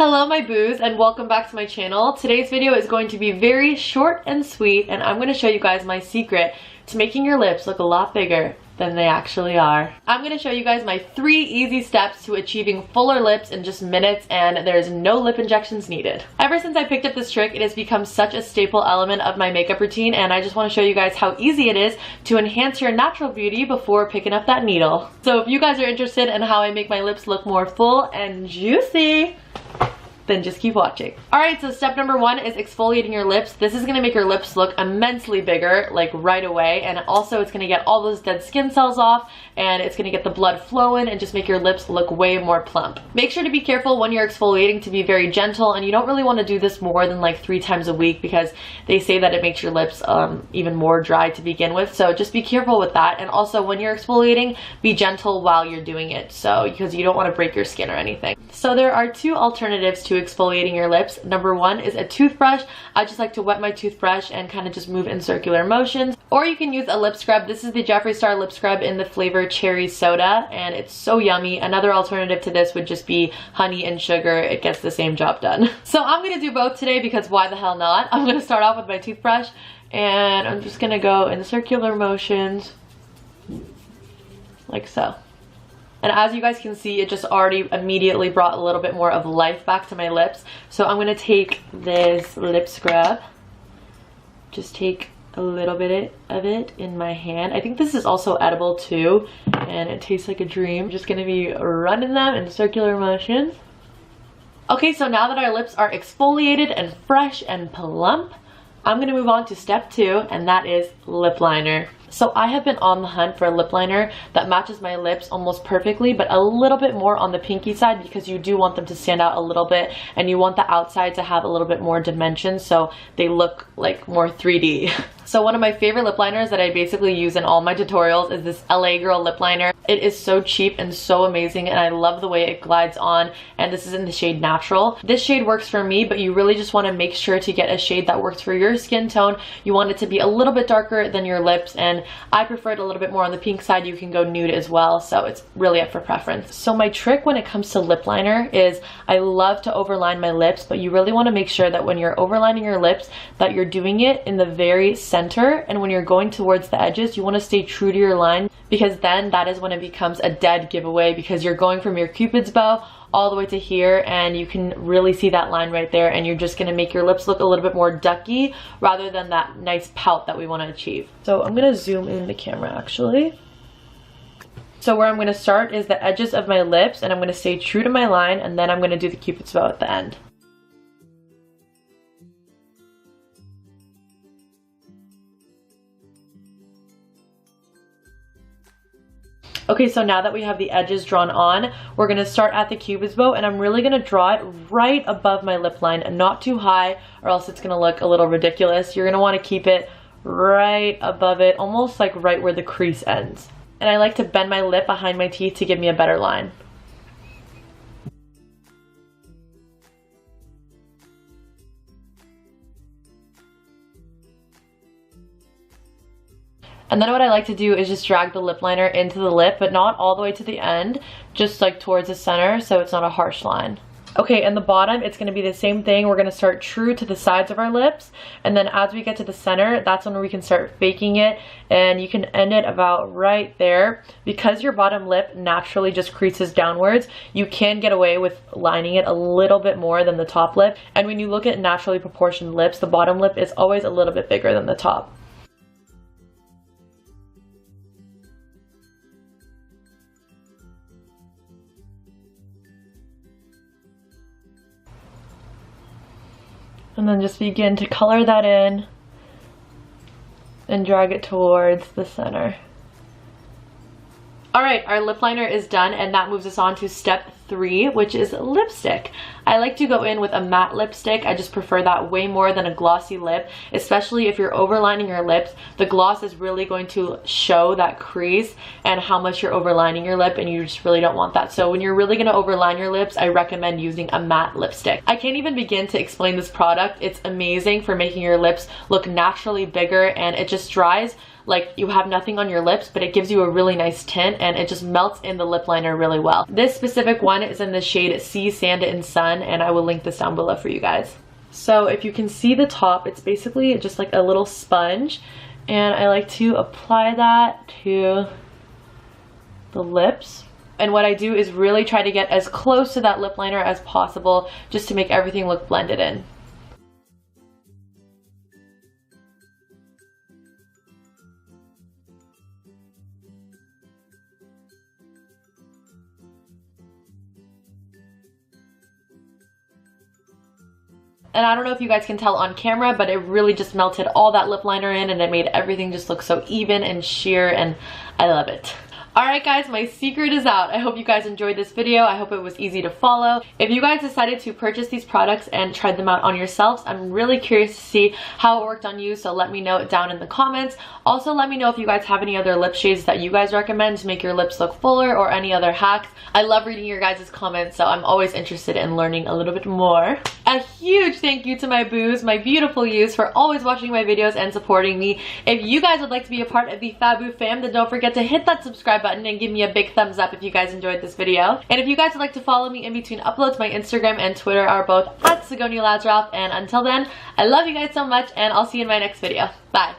Hello my boos and welcome back to my channel. Today's video is going to be very short and sweet and I'm going to show you guys my secret to making your lips look a lot bigger than they actually are. I'm going to show you guys my 3 easy steps to achieving fuller lips in just minutes, and there's no lip injections needed. Ever since I picked up this trick, it has become such a staple element of my makeup routine, and I just want to show you guys how easy it is to enhance your natural beauty before picking up that needle. So if you guys are interested in how I make my lips look more full and juicy, then just keep watching. Alright, so step number 1 is exfoliating your lips. This is going to make your lips look immensely bigger, like right away, and also it's going to get all those dead skin cells off, and it's going to get the blood flowing and just make your lips look way more plump. Make sure to be careful when you're exfoliating to be very gentle, and you don't really want to do this more than like 3 times a week because they say that it makes your lips even more dry to begin with, so just be careful with that. And also when you're exfoliating, be gentle while you're doing it, so because you don't want to break your skin or anything. So there are 2 alternatives to exfoliating your lips. Number 1 is a toothbrush. I just like to wet my toothbrush and kind of just move in circular motions. Or you can use a lip scrub. This is the Jeffree Star lip scrub in the flavor cherry soda, and it's so yummy. Another alternative to this would just be honey and sugar. It gets the same job done. So I'm going to do both today because why the hell not? I'm going to start off with my toothbrush and I'm just going to go in circular motions like so. And as you guys can see, it just already immediately brought a little bit more of life back to my lips. So I'm going to take this lip scrub, just take a little bit of it in my hand. I think this is also edible too, and it tastes like a dream. I'm just going to be running them in circular motions. Okay, so now that our lips are exfoliated and fresh and plump, I'm going to move on to step 2, and that is lip liner. So I have been on the hunt for a lip liner that matches my lips almost perfectly, but a little bit more on the pinky side because you do want them to stand out a little bit and you want the outside to have a little bit more dimension so they look like more 3D. So one of my favorite lip liners that I basically use in all my tutorials is this LA Girl lip liner. It is so cheap and so amazing, and I love the way it glides on, and this is in the shade Natural. This shade works for me, but you really just want to make sure to get a shade that works for your skin tone. You want it to be a little bit darker than your lips, and I prefer it a little bit more on the pink side. You can go nude as well, so it's really up for preference. So my trick when it comes to lip liner is I love to overline my lips, but you really want to make sure that when you're overlining your lips that you're doing it in the very center, and when you're going towards the edges you want to stay true to your line, because then that is when it becomes a dead giveaway, because you're going from your cupid's bow all the way to here and you can really see that line right there, and you're just going to make your lips look a little bit more ducky rather than that nice pout that we want to achieve. So I'm going to zoom in the camera actually. So where I'm going to start is the edges of my lips, and I'm going to stay true to my line, and then I'm going to do the cupid's bow at the end. Okay, so now that we have the edges drawn on, we're going to start at the cupid's bow, and I'm really going to draw it right above my lip line and not too high, or else it's going to look a little ridiculous. You're going to want to keep it right above it, almost like right where the crease ends. And I like to bend my lip behind my teeth to give me a better line. And then what I like to do is just drag the lip liner into the lip, but not all the way to the end, just like towards the center so it's not a harsh line. Okay, and the bottom, it's going to be the same thing. We're going to start true to the sides of our lips, and then as we get to the center, that's when we can start faking it, and you can end it about right there. Because your bottom lip naturally just creases downwards, you can get away with lining it a little bit more than the top lip, and when you look at naturally proportioned lips, the bottom lip is always a little bit bigger than the top. And then just begin to color that in and drag it towards the center. Alright, our lip liner is done, and that moves us on to step 3, which is lipstick. I like to go in with a matte lipstick. I just prefer that way more than a glossy lip, especially if you're overlining your lips. The gloss is really going to show that crease and how much you're overlining your lip, and you just really don't want that. So when you're really going to overline your lips, I recommend using a matte lipstick. I can't even begin to explain this product. It's amazing for making your lips look naturally bigger, and it just dries like you have nothing on your lips, but it gives you a really nice tint and it just melts in the lip liner really well. This specific one is in the shade Sea, Sand, and Sun, and I will link this down below for you guys. So if you can see the top, it's basically just like a little sponge, and I like to apply that to the lips. And what I do is really try to get as close to that lip liner as possible just to make everything look blended in. And I don't know if you guys can tell on camera, but it really just melted all that lip liner in and it made everything just look so even and sheer, and I love it. Alright guys, my secret is out. I hope you guys enjoyed this video. I hope it was easy to follow. If you guys decided to purchase these products and try them out on yourselves, I'm really curious to see how it worked on you, so let me know down in the comments. Also, let me know if you guys have any other lip shades that you guys recommend to make your lips look fuller, or any other hacks. I love reading your guys' comments, so I'm always interested in learning a little bit more. A huge thank you to my boos, my beautiful yous, for always watching my videos and supporting me. If you guys would like to be a part of the FABU fam, then don't forget to hit that subscribe button and give me a big thumbs up if you guys enjoyed this video. And if you guys would like to follow me in between uploads, my Instagram and Twitter are both @SigoniaLazarov. And until then, I love you guys so much, and I'll see you in my next video. Bye.